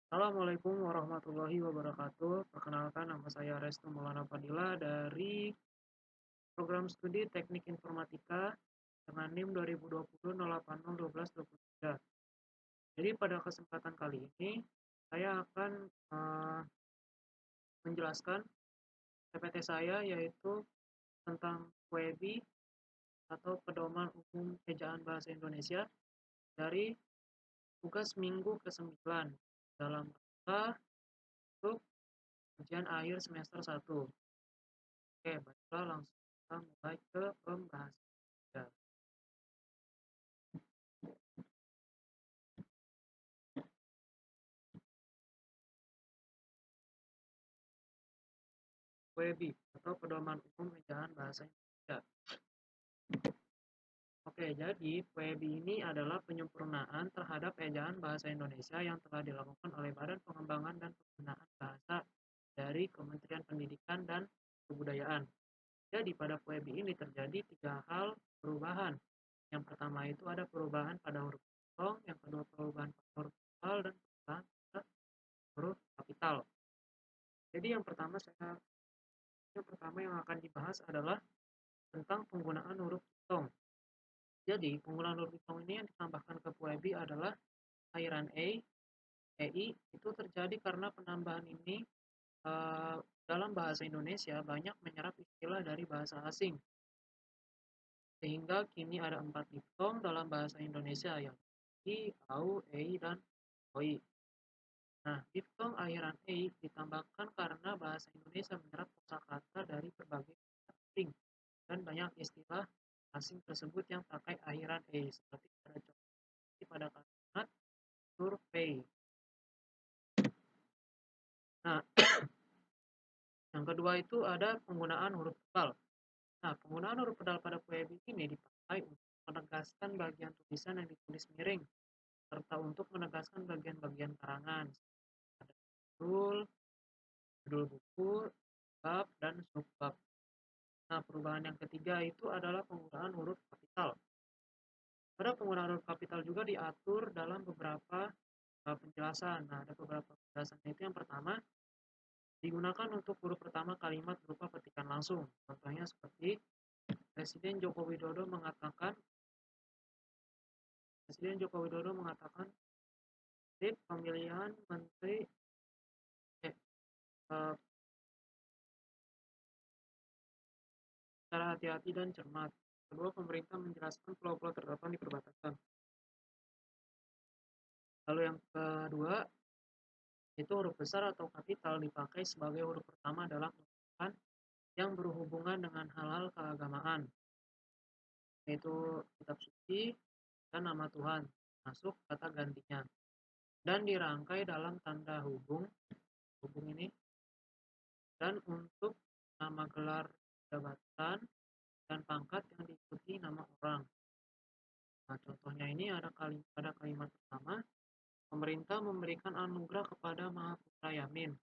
Assalamualaikum warahmatullahi wabarakatuh. Perkenalkan, nama saya Restu Maulana Fadila dari Program Studi Teknik Informatika dengan NIM 2020-0801223. Jadi pada kesempatan kali ini saya akan menjelaskan PPT saya, yaitu tentang WEBI atau Pedoman Umum Ejaan Bahasa Indonesia dari tugas minggu ke-9 dalam rangka untuk ujian akhir semester 1. Oke, baiklah, langsung kita mulai ke pembahasan. Ya, WEBI atau Pedoman Umum Ejaan Bahasa Indonesia. Oke, jadi WEBI ini adalah penyempurnaan terhadap ejaan bahasa Indonesia yang telah dilakukan oleh Badan Pengembangan dan Pembinaan Bahasa dari Kementerian Pendidikan dan Kebudayaan. Jadi pada WEBI ini terjadi 3 hal perubahan. Yang pertama itu ada perubahan pada huruf kosong, yang kedua perubahan pada huruf vokal, dan perubahan pada huruf kapital. Jadi yang akan dibahas adalah tentang penggunaan huruf diftong. Jadi penggunaan huruf diftong ini yang ditambahkan ke PUEBI adalah airan EI. Itu terjadi karena penambahan ini eh, dalam bahasa Indonesia banyak menyerap istilah dari bahasa asing. Sehingga kini ada 4 diftong dalam bahasa Indonesia, yang I, AU, EI, dan OI. Nah, diftong akhiran EI ditambahkan karena bahasa Indonesia menyerap kosakata dari berbagai bahasa asing, dan banyak istilah asing tersebut yang pakai akhiran "e", seperti pada kalimat survei. Nah, yang kedua itu ada penggunaan huruf pedal. Nah, penggunaan huruf pedal pada PUEBI ini dipakai untuk menegaskan bagian tulisan yang ditulis miring, serta untuk menegaskan bagian-bagian karangan, ada judul buku, bab, dan subbab. Nah, perubahan yang ketiga itu adalah penggunaan huruf kapital. Pada penggunaan huruf kapital juga diatur dalam beberapa penjelasan. Nah, ada beberapa penjelasan, itu yang pertama, digunakan untuk huruf pertama kalimat berupa petikan langsung. Contohnya seperti Presiden Joko Widodo mengatakan, pemilihan menteri eh, eh, secara hati-hati dan cermat. Kedua, pemerintah menjelaskan pulau-pulau terdapat di perbatasan. Lalu yang kedua, itu huruf besar atau kapital dipakai sebagai huruf pertama dalam ucapan yang berhubungan dengan hal-hal keagamaan, yaitu kitab suci dan nama Tuhan, masuk kata gantinya, dan dirangkai dalam tanda hubung ini, dan untuk nama gelar jabatan dan pangkat yang diikuti nama orang. Nah, contohnya ini ada kalimat pertama, pemerintah memberikan anugerah kepada Mahaputra Yamin.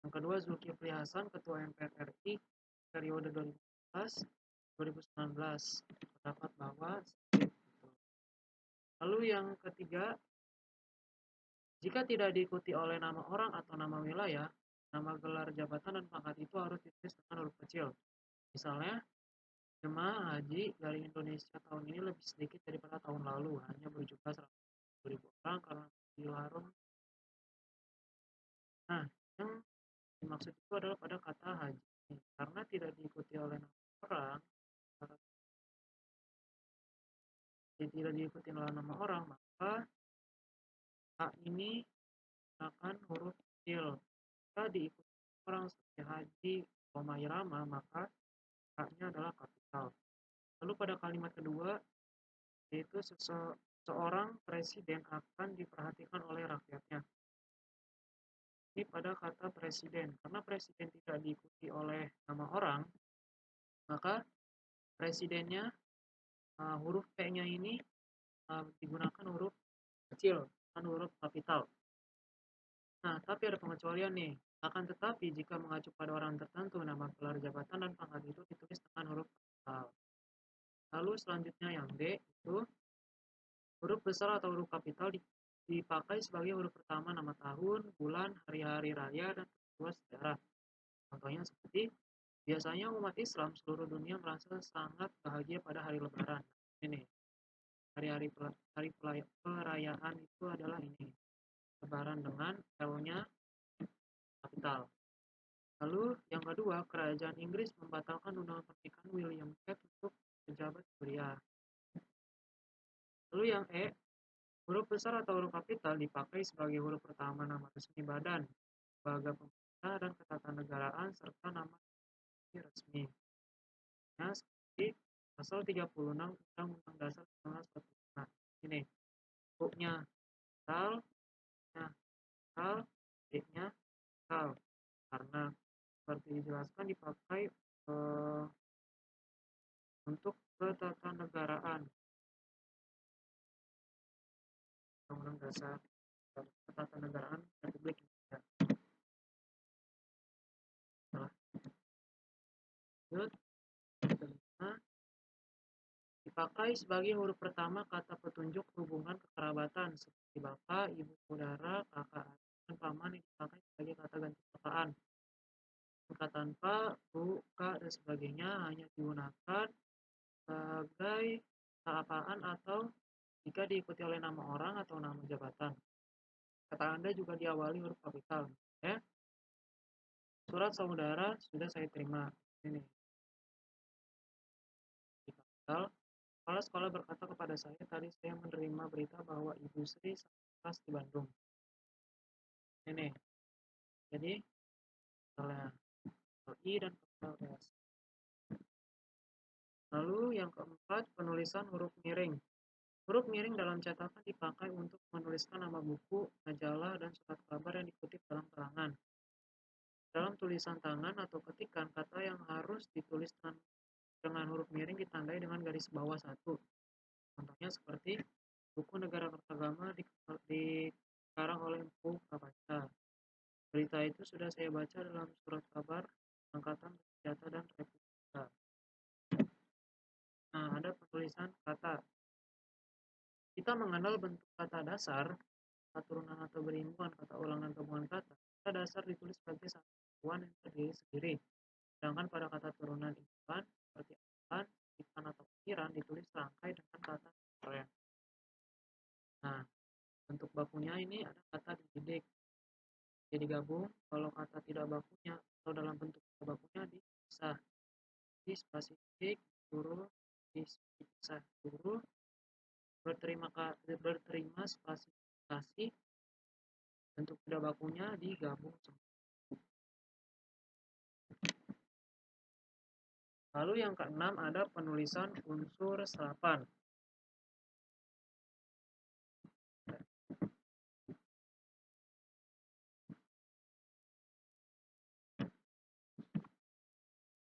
Yang kedua, Zulkifli Hasan, Ketua MPR RI periode 2014-2019, terdapat bahwa. Lalu yang ketiga, jika tidak diikuti oleh nama orang atau nama wilayah, nama gelar jabatan dan pangkat itu harus ditulis dengan huruf kecil. Misalnya, jemaah haji dari Indonesia tahun ini lebih sedikit daripada tahun lalu, hanya berjumlah 100.000 orang karena dilarang. Nah, yang dimaksud itu adalah pada kata haji. Karena tidak diikuti oleh nama orang, maka A ini akan huruf kecil. Jika diikuti orang seperti haji, irama, maka A-nya adalah kapital. Lalu pada kalimat kedua, yaitu seorang presiden akan diperhatikan oleh rakyatnya. Ini pada kata presiden. Karena presiden tidak diikuti oleh nama orang, maka presidennya, huruf P-nya ini digunakan huruf kecil, bukan huruf kapital. Nah, tapi ada pengecualian nih. Akan tetapi jika mengacu pada orang tertentu, nama gelar jabatan dan pangkat itu ditulis dengan huruf kapital. Lalu selanjutnya yang D, itu huruf besar atau huruf kapital dipakai sebagai huruf pertama nama tahun, bulan, hari-hari raya, dan peristiwa sejarah. Contohnya seperti, biasanya umat Islam seluruh dunia merasa sangat bahagia pada hari Lebaran. Ini hari-hari perayaan itu adalah ini. Lebaran dengan L-nya kapital. Lalu yang kedua, kerajaan Inggris membatalkan undangan pernikahan William Pitt untuk pejabat pria. Lalu yang E, huruf besar atau huruf kapital dipakai sebagai huruf pertama nama resmi badan, lembaga pemerintah dan ketatanegaraan serta nama resmi. Nah, seperti pasal 36 Undang-Undang Dasar 1945. Nah, ini U-nya kapital, nya kapital, D-nya kapital. Karena seperti dijelaskan dipakai untuk ketatanegaraan. Undang-Undang Dasar Ketatanegaraan Republik Indonesia. Nah, lanjut. Dipakai sebagai huruf pertama kata petunjuk hubungan kekerabatan seperti bapak, ibu, saudara, kakak, adik, dan paman yang dipakai sebagai kata ganti sapaan. Kata tanpa, bu, kak, dan sebagainya hanya digunakan sebagai sapaan atau jika diikuti oleh nama orang atau nama jabatan. Kata Anda juga diawali huruf kapital. Ya. Surat saudara sudah saya terima. Ini. Kapital. Kepala sekolah berkata kepada saya, tadi saya menerima berita bahwa Ibu Sri sakit keras di Bandung. Ini. Jadi, misalnya I dan kapital S. Lalu yang keempat, penulisan huruf miring. Huruf miring dalam cetakan dipakai untuk menuliskan nama buku, majalah, dan surat kabar yang dikutip dalam karangan. Dalam tulisan tangan atau ketikan, kata yang harus ditulis dengan huruf miring ditandai dengan garis bawah satu. Contohnya seperti buku Negara Kertagama dikarang oleh Empu Prapanca. Berita itu sudah saya baca dalam surat kabar Angkatan Bersenjata dan Republika. Nah, ada penulisan kata. Kita mengenal bentuk kata dasar, kata turunan atau berimbuhan, kata ulangan gabungan kata. Kata dasar ditulis sebagai satu satuan yang terdiri sendiri. Sedangkan pada kata turunan imbuhan, seperti akan, ikan atau pikiran, ditulis serangkai dengan kata rem. Nah, bentuk bakunya ini ada kata dididik. Jadi gabung, kalau kata tidak bakunya atau dalam bentuk bakunya dipisah. Di spesifik, guru, dipisah guru, berterima spesifikasi, bentuk tidak bakunya digabung semua. Lalu yang keenam ada penulisan unsur serapan.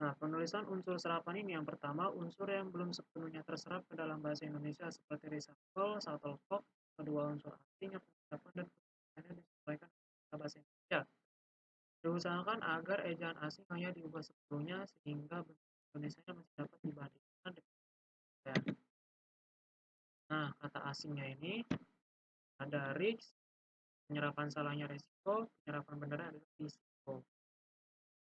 Nah, penulisan unsur serapan ini yang pertama, unsur yang belum sepenuhnya terserap ke dalam bahasa Indonesia seperti reshuffle, shuttlecock, kedua unsur asing yang penerapan dan penyesuaiannya disesuaikan ke bahasa Indonesia. Diusahakan agar ejaan asing hanya diubah sepenuhnya sehingga bentuk Indonesia masih dapat dibandingkan dengan ya. Nah, kata asingnya ini ada risk, penyerapan salahnya resiko, penyerapan benernya adalah risiko.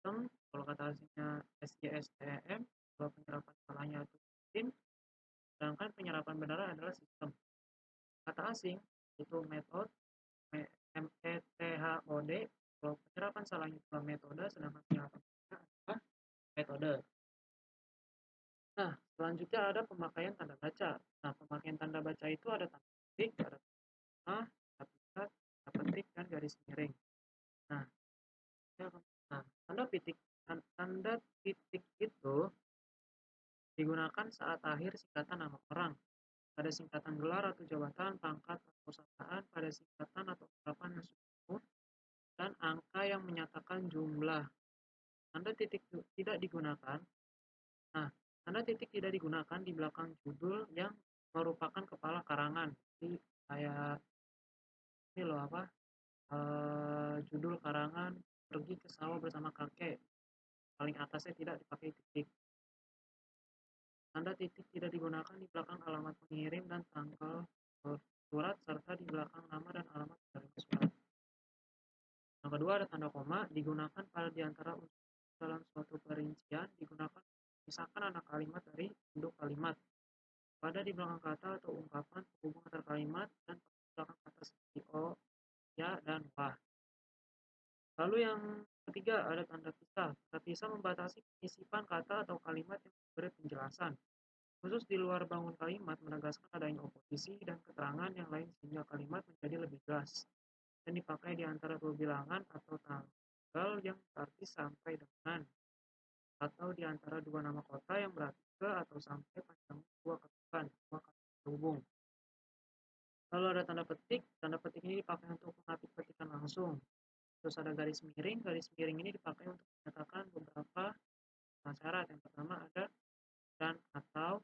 Sistem, kalau kata asingnya SJSTEM, kalau penyerapan salahnya itu sistem, sedangkan penyerapan benernya adalah sistem. Kata asing itu metode, METHOD, kalau penyerapan salahnya adalah metode, sedangkan penyerapan benernya adalah metode. Nah, selanjutnya ada pemakaian tanda baca. Nah, pemakaian tanda baca itu ada tanda petik, ada tanda petik, tanda petik, dan garis miring. Nah, tanda titik itu digunakan saat akhir singkatan nama orang, pada singkatan gelar atau jabatan, pangkat atau perusahaan, pada singkatan atau ungkapan yang sudah dan angka yang menyatakan jumlah. Tanda titik tidak digunakan. Nah, tanda titik tidak digunakan di belakang judul yang merupakan kepala karangan. Jadi kayak ini loh apa? Judul karangan pergi ke sawah bersama kakek. Paling atasnya tidak dipakai titik. Tanda titik tidak digunakan di belakang alamat pengirim dan tanggal surat serta di belakang nama dan alamat penerima surat. Yang kedua ada tanda koma, digunakan pada diantara unsur dalam suatu perincian, digunakan untuk memisahkan anak kalimat dari induk kalimat. Pada di belakang kata atau ungkapan, penghubung antar kalimat, dan pada di belakang kata seperti o, ya, dan wah. Lalu yang ketiga ada tanda pisah. Tanda pisah membatasi penyisipan kata atau kalimat yang memberi penjelasan. Khusus di luar bangun kalimat menegaskan adanya oposisi dan keterangan yang lain sehingga kalimat menjadi lebih jelas dan dipakai di antara dua bilangan atau tanggal yang berarti sampai dengan atau di antara dua nama kota yang berarti ke atau sampai panjangnya dua kata terhubung. Lalu ada tanda petik ini dipakai untuk mengatur petikan langsung. Terus ada garis miring ini dipakai untuk menyatakan beberapa syarat. Yang pertama ada dan atau,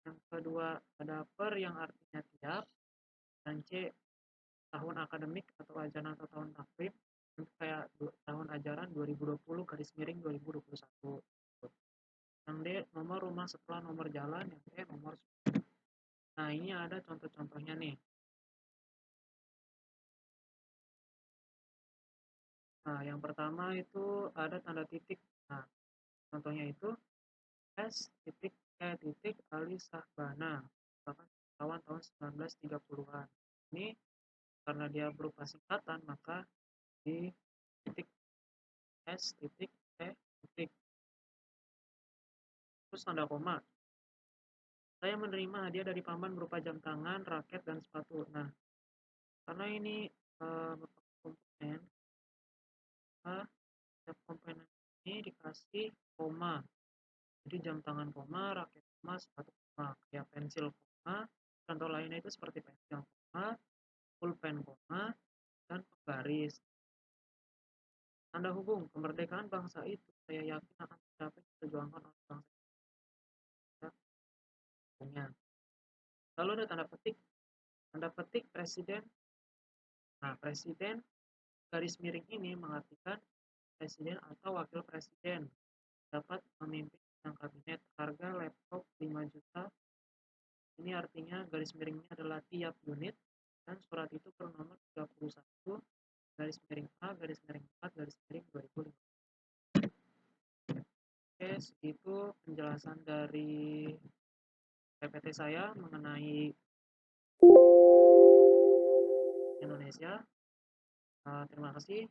yang kedua ada per yang artinya tiap, dan C tahun akademik atau ajaran atau tahun takrib untuk kayak tahun ajaran 2020 garis miring 2021. Yang D nomor rumah setelah nomor jalan, yang E nomor. Nah ini ada contoh-contohnya nih. Nah yang pertama itu ada tanda titik. Nah contohnya itu S titik E titik Ali Sahbana, bahkan tahun 1930-an. Ini karena dia berupa singkatan maka di titik S titik E titik. Terus tanda koma. Saya menerima hadiah dari paman berupa jam tangan, raket, dan sepatu. Nah, karena ini komponen, setiap komponen ini dikasih koma. Jadi jam tangan koma, raket koma, sepatu koma. Kayak pensil koma, contoh lainnya itu seperti pensil koma, pulpen koma, dan penggaris. Tanda hubung, kemerdekaan bangsa itu saya yakin akan tercapai diperjuangkan oleh bangsa kita. Lalu ada tanda petik presiden. Nah, presiden garis miring ini mengartikan presiden atau wakil presiden dapat memimpin sidang kabinet. Harga laptop 5 juta. Ini artinya garis miringnya adalah tiap unit dan surat itu bernomor 31 garis miring A garis miring 4 garis miring 2005. Oke, segitu penjelasan dari PPT saya mengenai Indonesia. Terima kasih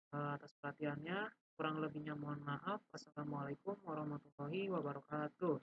atas perhatiannya. Kurang lebihnya mohon maaf. Wassalamualaikum warahmatullahi wabarakatuh.